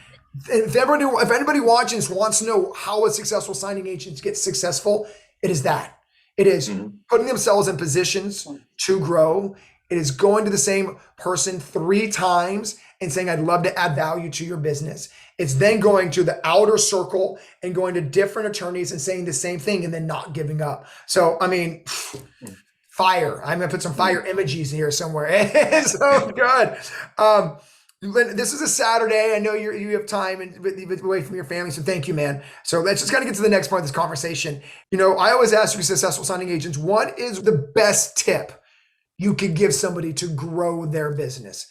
if anybody watching this wants to know how a successful signing agent gets successful, it is that. It is putting themselves in positions to grow. It is going to the same person 3 times and saying, I'd love to add value to your business. It's then going to the outer circle and going to different attorneys and saying the same thing and then not giving up. So, I mean, fire. I'm going to put some fire emojis here somewhere. It's so good. Lynn, this is a Saturday. I know you have time and away from your family, so thank you, man. So let's just kind of get to the next part of this conversation. I always ask you successful signing agents, what is the best tip you could give somebody to grow their business?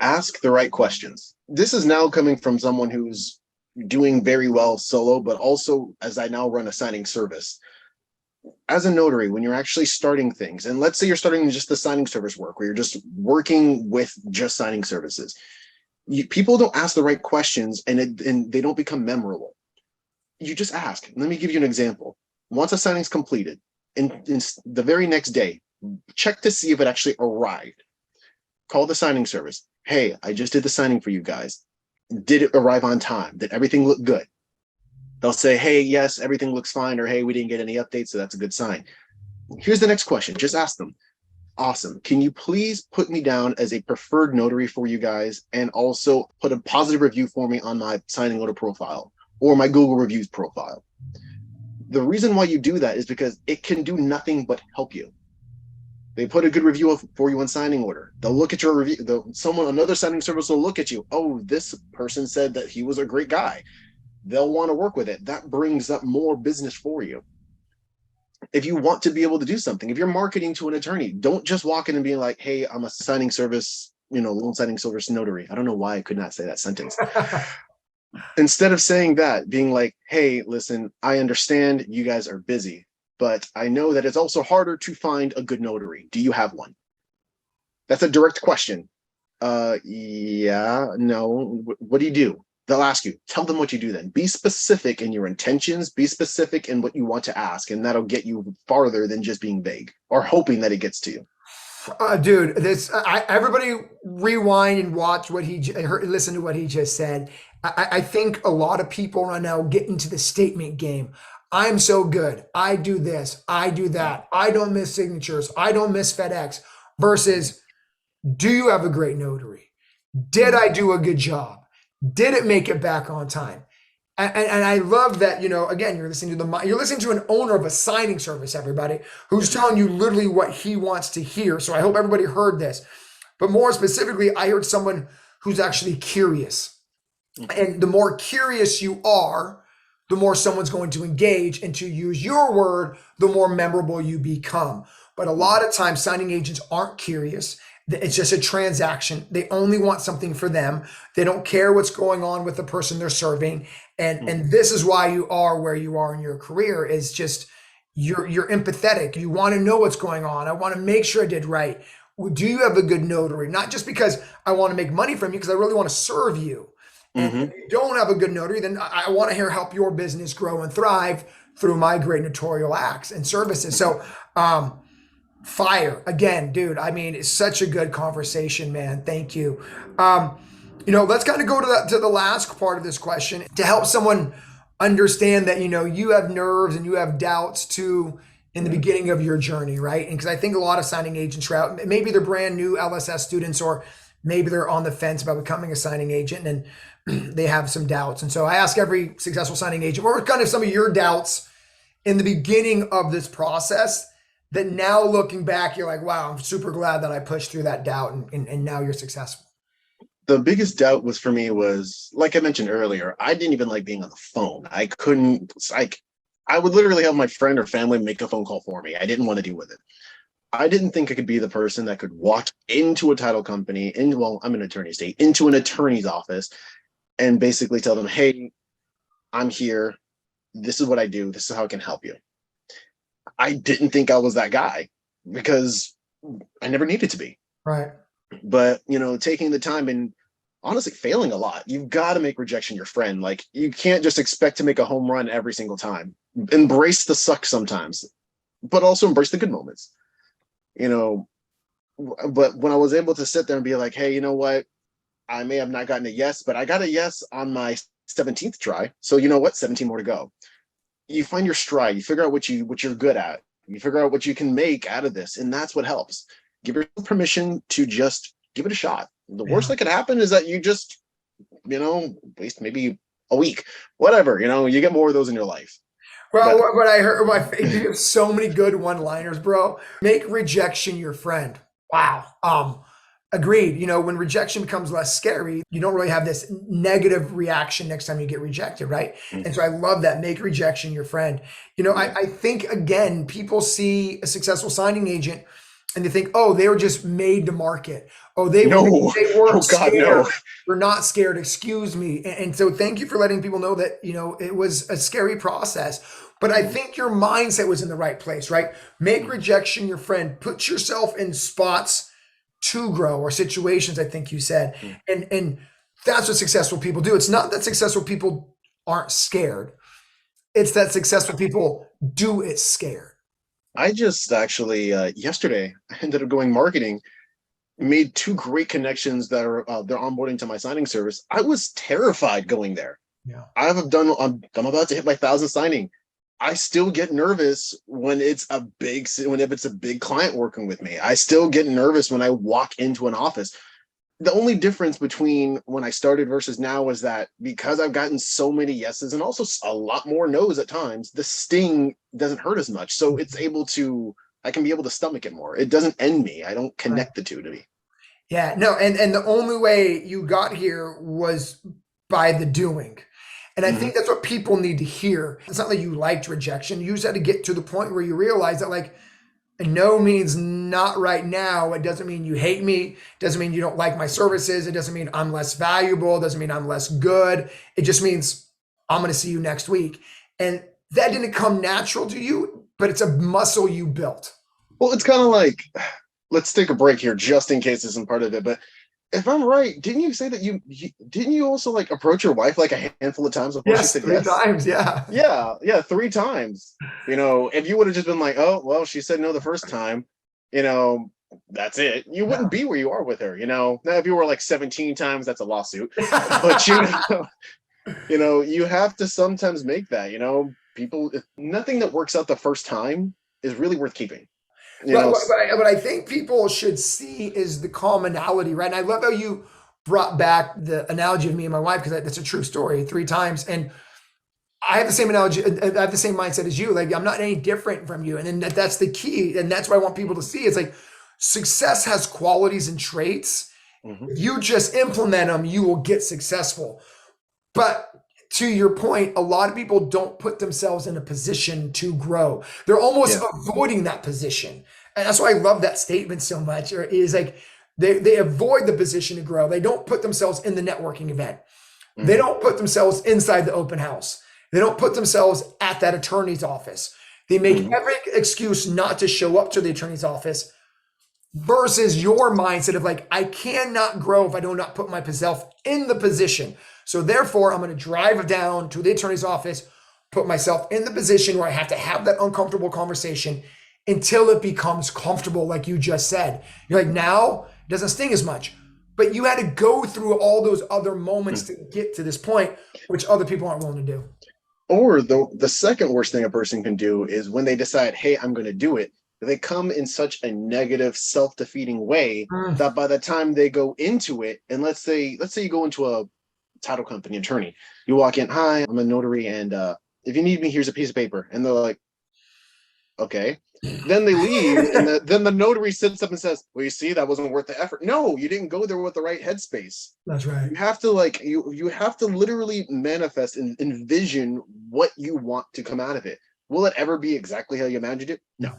Ask the right questions. This is now coming from someone who's doing very well solo, but also as I now run a signing service. As a notary, when you're actually starting things, and let's say you're starting just the signing service work, where you're just working with just signing services, people don't ask the right questions, and they don't become memorable. You just ask. Let me give you an example. Once a signing's completed, in the very next day, check to see if it actually arrived. Call the signing service. Hey, I just did the signing for you guys. Did it arrive on time? Did everything look good? They'll say, hey, yes, everything looks fine, or hey, we didn't get any updates, so that's a good sign. Here's the next question. Just ask them. Awesome. Can you please put me down as a preferred notary for you guys, and also put a positive review for me on my signing order profile or my Google reviews profile? The reason why you do that is because it can do nothing but help you. They put a good review for you on signing order. They'll look at your review. Another signing service will look at you. Oh, this person said that he was a great guy. They'll want to work with it. That brings up more business for you. If you want to be able to do something, if you're marketing to an attorney, don't just walk in and be like, hey, I'm a signing service, loan signing service notary. I don't know why I could not say that sentence. Instead of saying that, being like, hey, listen, I understand you guys are busy, but I know that it's also harder to find a good notary. Do you have one? That's a direct question. Yeah, no. What do you do? They'll ask you. Tell them what you do then. Be specific in your intentions. Be specific in what you want to ask, and that'll get you farther than just being vague or hoping that it gets to you. Dude, everybody rewind and watch listen to what he just said. I think a lot of people right now get into the statement game. I'm so good. I do this. I do that. I don't miss signatures. I don't miss FedEx. Versus, do you have a great notary? Did I do a good job? Did it make it back on time? And I love that, again, you're listening to an owner of a signing service, everybody, who's telling you literally what he wants to hear. So I hope everybody heard this. But more specifically, I heard someone who's actually curious. And the more curious you are, the more someone's going to engage. And to use your word, the more memorable you become. But a lot of times, signing agents aren't curious. It's just a transaction. They only want something for them. They don't care what's going on with the person they're serving. And this is why you are where you are in your career, is just you're empathetic. You want to know what's going on. I want to make sure I did right. Do you have a good notary? Not just because I want to make money from you, because I really want to serve you. And if you don't have a good notary, then I want to help your business grow and thrive through my great notarial acts and services. So, fire again, dude. I mean, it's such a good conversation, man. Thank you. Let's kind of go to the last part of this question to help someone understand that, you have nerves and you have doubts too in the beginning of your journey, right? And because I think a lot of signing agents are out, maybe they're brand new LSS students, or maybe they're on the fence about becoming a signing agent and they have some doubts. And so I ask every successful signing agent, what were kind of some of your doubts in the beginning of this process that now looking back, you're like, wow, I'm super glad that I pushed through that doubt and now you're successful? The biggest doubt for me was, like I mentioned earlier, I didn't even like being on the phone. I would literally have my friend or family make a phone call for me. I didn't want to deal with it. I didn't think I could be the person that could walk into a title company, I'm an attorney state, into an attorney's office and basically tell them, hey, I'm here. This is what I do. This is how I can help you. I didn't think I was that guy because I never needed to be. Right. But, taking the time and honestly failing a lot, you've got to make rejection your friend. Like, you can't just expect to make a home run every single time. Embrace the suck sometimes, but also embrace the good moments. But when I was able to sit there and be like, hey, you know what? I may have not gotten a yes, but I got a yes on my 17th try. So you know what? 17 more to go. You find your stride. You figure out what you're good at. You figure out what you can make out of this, and that's what helps. Give yourself permission to just give it a shot. The worst that could happen is that you just, waste maybe a week, whatever. You get more of those in your life. Well, what I heard, you have so many good one-liners, bro. Make rejection your friend. Wow. Agreed. When rejection becomes less scary, you don't really have this negative reaction next time you get rejected, right? And so I love that. Make rejection your friend. Yeah. I think, again, people see a successful signing agent and they think, oh, they were just made to market. Oh, No. they weren't Oh God, no. scared. They're not scared. Excuse me. And so thank you for letting people know that, it was a scary process. But I think your mindset was in the right place, right? Make rejection your friend. Put yourself in spots to grow, or situations, I think you said. And that's what successful people do. It's not that successful people aren't scared. It's that successful people do it scared. I just actually yesterday I ended up going marketing, made two great connections that are they're onboarding to my signing service. I was terrified going there. Yeah. I'm about to hit my 1,000th signing. I still get nervous when if it's a big client working with me. I still get nervous when I walk into an office. The only difference between when I started versus now is that because I've gotten so many yeses and also a lot more no's at times, the sting doesn't hurt as much. So I can be able to stomach it more. It doesn't end me. I don't Right. connect the two to me. Yeah. No. And the only way you got here was by the doing. And I Mhm. think that's what people need to hear. It's not like you liked rejection. You just had to get to the point where you realize that, like, a no means not right now. It doesn't mean you hate me. It doesn't mean you don't like my services. It doesn't mean I'm less valuable. It doesn't mean I'm less good. It just means I'm going to see you next week. And that didn't come natural to you, but it's a muscle you built. Well, it's kind of like, let's take a break here just in case this isn't part of it. But if I'm right, didn't you say that you didn't you also like approach your wife like a handful of times before she Yes, said three yes? times. Yeah. Yeah, 3 times. If you would have just been like, oh, well, she said no the first time, you know, that's it. You wouldn't be where you are with her. Now, if you were like 17 times, that's a lawsuit. But you have to sometimes make that. People, nothing that works out the first time is really worth keeping. You But know, what I think people should see is the commonality, right? And I love how you brought back the analogy of me and my wife, because that's a true story, three times. And I have the same analogy. I have the same mindset as you. Like, I'm not any different from you. And then that's the key. And that's what I want people to see. It's like success has qualities and traits. mhm, If you just implement them, you will get successful. But to your point, a lot of people don't put themselves in a position to grow. They're almost yeah, avoiding that position. And that's why I love that statement so much. Or is like they avoid the position to grow. They don't put themselves in the networking event. They mhm, don't put themselves inside the open house. They don't put themselves at that attorney's office. They make mhm. every excuse not to show up to the attorney's office, versus your mindset of like, I cannot grow if I do not put myself in the position. So therefore, I'm going to drive down to the attorney's office, put myself in the position where I have to have that uncomfortable conversation until it becomes comfortable, like you just said. You're like, now it doesn't sting as much. But you had to go through all those other moments to get to this point, which other people aren't willing to do. Or the second worst thing a person can do is when they decide, hey, I'm going to do it, they come in such a negative, self-defeating way Mm, that by the time they go into it, and let's say you go into a title company attorney, you walk in, hi, I'm a notary, and if you need me, here's a piece of paper, and they're like, okay. Then they leave, and then the notary sits up and says, well, you see, that wasn't worth the effort. No, you didn't go there with the right headspace. that's right. You have to you have to literally manifest and envision what you want to come out of it. Will it ever be exactly how you imagined it? No.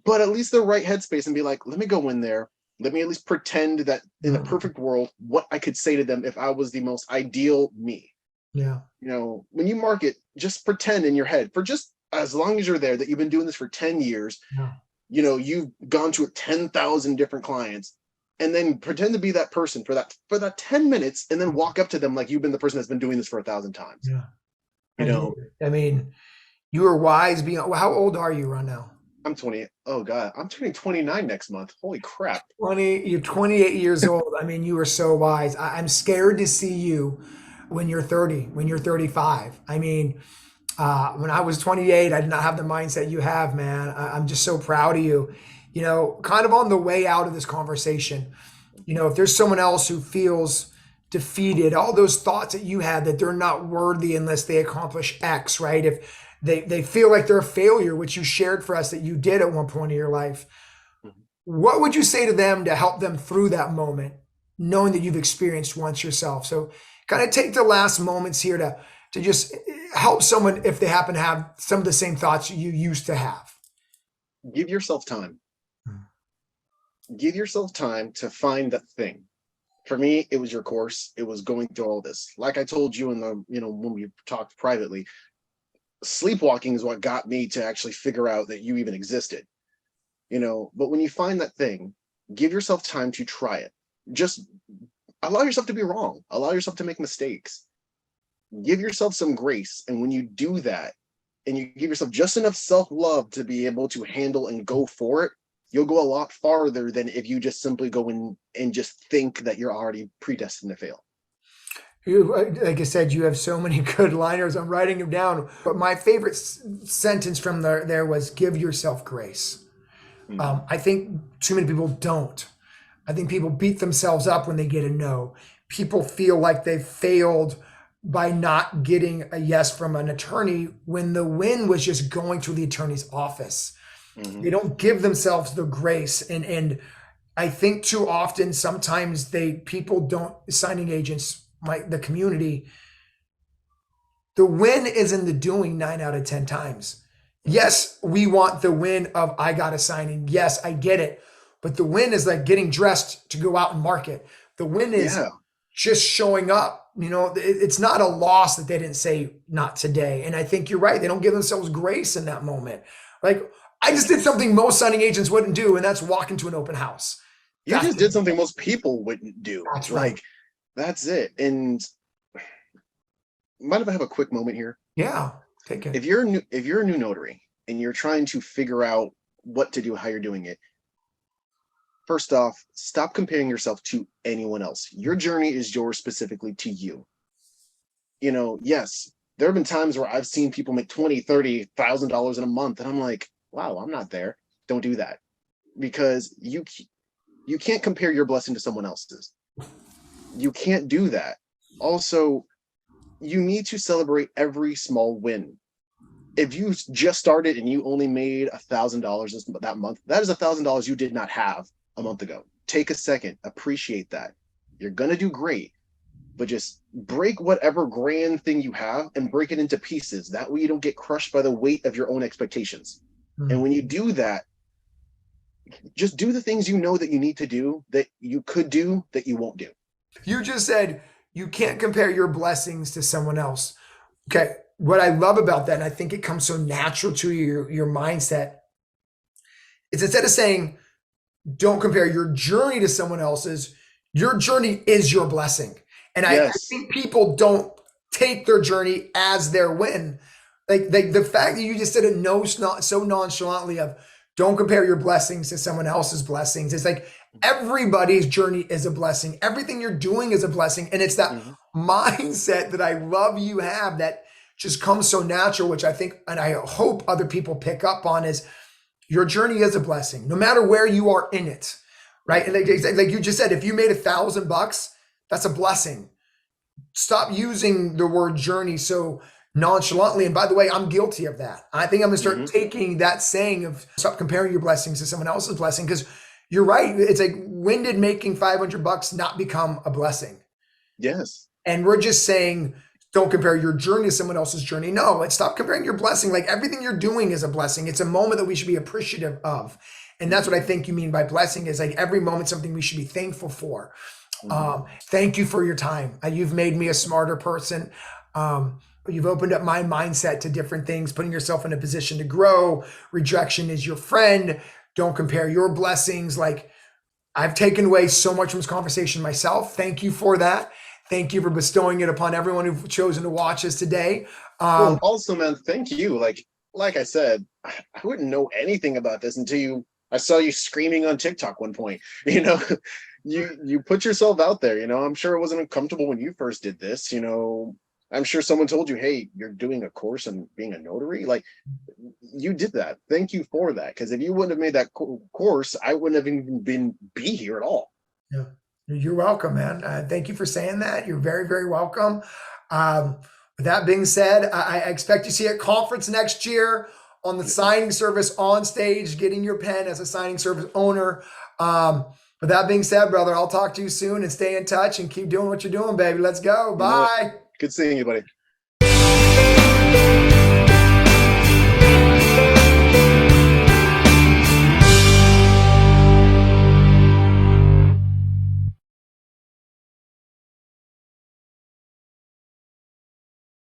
But at least the right headspace and be like, let me go in there. Let me at least pretend that in a perfect world, what I could say to them if I was the most ideal me. Yeah. When you market, just pretend in your head for just as long as you're there that you've been doing this for 10 years. Yeah. You've gone to 10,000 different clients, and then pretend to be that person for that 10 minutes, and then walk up to them like you've been the person that's been doing this for 1,000 times. Yeah. You I get know, it. I mean, you were wise being, how old are you right now? I'm 20. Oh God, I'm turning 29 next month. Holy crap. 20, you're 28 years old. I mean, you were so wise. I'm scared to see you when you're 30, when you're 35. I mean, when I was 28, I did not have the mindset you have, man. I'm just so proud of you. Kind of on the way out of this conversation, if there's someone else who feels defeated, all those thoughts that you had that they're not worthy unless they accomplish X, right? If they feel like they're a failure, which you shared for us that you did at one point in your life, what would you say to them to help them through that moment, knowing that you've experienced once yourself? So kind of take the last moments here to just help someone if they happen to have some of the same thoughts you used to have. Give yourself time. Give yourself time to find that thing. For me, it was your course. It was going through all this. Like I told you in the, when we talked privately, sleepwalking is what got me to actually figure out that you even existed. But when you find that thing, give yourself time to try it. Just allow yourself to be wrong. Allow yourself to make mistakes. Give yourself some grace. And when you do that, and you give yourself just enough self-love to be able to handle and go for it, you'll go a lot farther than if you just simply go in and just think that you're already predestined to fail. Like I said, you have so many good liners. I'm writing them down. But my favorite sentence from there was give yourself grace. I think too many people don't. I think people beat themselves up when they get a no. People feel like they've failed by not getting a yes from an attorney when the win was just going to the attorney's office. They don't give themselves the grace. And I think too often, sometimes people don't, signing agents, the community, the win is in the doing 9 out of 10 times. Yes, we want the win of I got a signing. Yes, I get it. But the win is like getting dressed to go out and market. The win is just showing up. It's not a loss that they didn't say not today. And I think you're right. They don't give themselves grace in that moment. Like, I just did something most signing agents wouldn't do, and that's walk into an open house. You just did something most people wouldn't do. That's right. That's it. And mind if I have a quick moment here? Yeah, take it. If you're a new notary and you're trying to figure out what to do, how you're doing it, first off, stop comparing yourself to anyone else. Your journey is yours specifically to you. Yes, there have been times where I've seen people make $20,000-$30,000 in a month, and I'm like, wow, I'm not there. Don't do that, because you can't compare your blessing to someone else's. You can't do that. Also, you need to celebrate every small win. If you just started and you only made $1,000 that month, that is $1,000 you did not have a month ago. Take a second, appreciate that. You're gonna do great, but just break whatever grand thing you have and break it into pieces. That way you don't get crushed by the weight of your own expectations. And when you do that, just do the things you know that you need to do, that you could do, that you won't do. You just said you can't compare your blessings to someone else. Okay. What I love about that, and I think it comes so natural to your mindset, is instead of saying, don't compare your journey to someone else's, your journey is your blessing. And I think people don't take their journey as their win. Like the fact that you just said it so nonchalantly of don't compare your blessings to someone else's blessings. It's like everybody's journey is a blessing. Everything you're doing is a blessing. And it's that mindset that I love you have that just comes so natural, which I think, and I hope other people pick up on, is your journey is a blessing, no matter where you are in it, right? And like you just said, if you made $1,000, that's a blessing. Stop using the word journey so nonchalantly. And by the way, I'm guilty of that. I think I'm gonna start taking that saying of stop comparing your blessings to someone else's blessing, because you're right. It's like, when did making $500 not become a blessing? Yes. And we're just saying, don't compare your journey to someone else's journey. No, it's stop comparing your blessing. Like, everything you're doing is a blessing. It's a moment that we should be appreciative of. And that's what I think you mean by blessing, is like every moment, something we should be thankful for. Thank you for your time. You've made me a smarter person. You've opened up my mindset to different things, putting yourself in a position to grow. Rejection is your friend. Don't compare your blessings. Like, I've taken away so much from this conversation myself. Thank you for that. Thank you for bestowing it upon everyone who've chosen to watch us today. Well, also, man, thank you. Like I said, I wouldn't know anything about this until I saw you screaming on TikTok one point. You put yourself out there. I'm sure it wasn't uncomfortable when you first did this. I'm sure someone told you, hey, you're doing a course on being a notary. Like, you did that. Thank you for that. Because if you wouldn't have made that course, I wouldn't have even be here at all. Yeah. You're welcome, man. Thank you for saying that. You're very, very welcome. With that being said, I expect to see you at conference next year. on the signing service on stage, getting your pen as a signing service owner. With that being said, brother, I'll talk to you soon and stay in touch and keep doing what you're doing, baby. Let's go. You know it. Bye. Good seeing you, buddy.